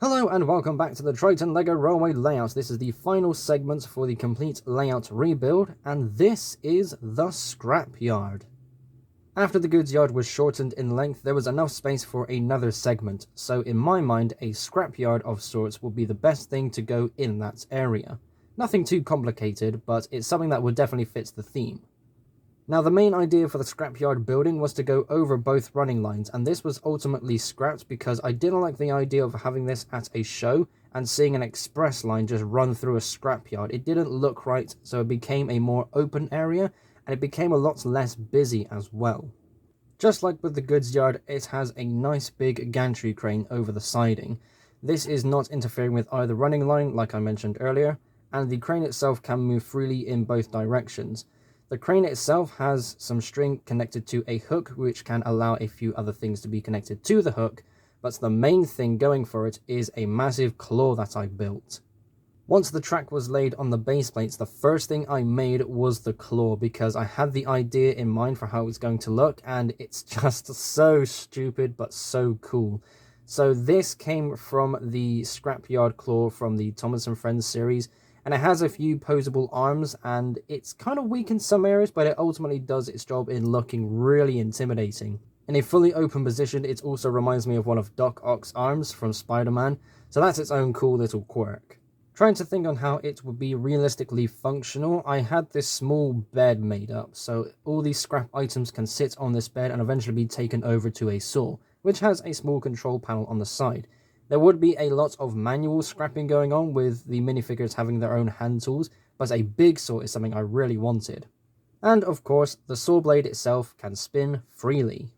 Hello and welcome back to the Triton LEGO Railway layout. This is the final segment for the complete layout rebuild, and this is the Scrapyard. After the goods yard was shortened in length, there was enough space for another segment, so in my mind a scrapyard of sorts will be the best thing to go in that area. Nothing too complicated, but it's something that would definitely fit the theme. Now, the main idea for the scrapyard building was to go over both running lines, and this was ultimately scrapped because I didn't like the idea of having this at a show and seeing an express line just run through a scrapyard. It didn't look right, so it became a more open area, and it became a lot less busy as well. Just like with the goods yard, it has a nice big gantry crane over the siding. This is not interfering with either running line, like I mentioned earlier, and the crane itself can move freely in both directions. The crane itself has some string connected to a hook, which can allow a few other things to be connected to the hook, but the main thing going for it is a massive claw that I built. Once the track was laid on the base plates, the first thing I made was the claw, because I had the idea in mind for how it's going to look, and it's just so stupid but so cool. So this came from the Scrapyard claw from the Thomas & Friends series, and it has a few posable arms, and it's kind of weak in some areas, but it ultimately does its job in looking really intimidating. In a fully open position, it also reminds me of one of Doc Ock's arms from Spider-Man, so that's its own cool little quirk. Trying to think on how it would be realistically functional, I had this small bed made up, so all these scrap items can sit on this bed and eventually be taken over to a saw, which has a small control panel on the side. There would be a lot of manual scrapping going on with the minifigures having their own hand tools, but a big saw is something I really wanted. And of course, the saw blade itself can spin freely.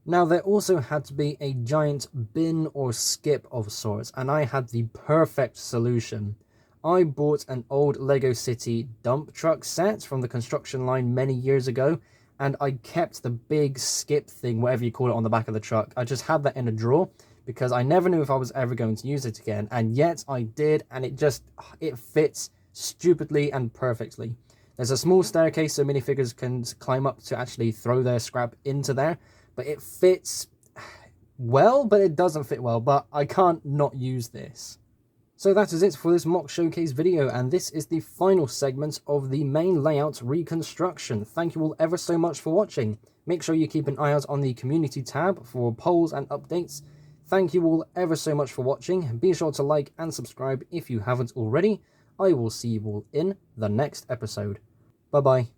Now, there also had to be a giant bin or skip of sorts, and I had the perfect solution. I bought an old Lego City dump truck set from the construction line many years ago, and I kept the big skip thing, whatever you call it, on the back of the truck. I just had that in a drawer, because I never knew if I was ever going to use it again, and yet I did, and it fits stupidly and perfectly. There's a small staircase so minifigures can climb up to actually throw their scrap into there, but it fits well, but it doesn't fit well, but I can't not use this. So that is it for this mock showcase video, and this is the final segment of the main layout reconstruction. Thank you all ever so much for watching. Make sure you keep an eye out on the community tab for polls and updates. Thank you all ever so much for watching. Be sure to like and subscribe if you haven't already. I will see you all in the next episode. Bye bye.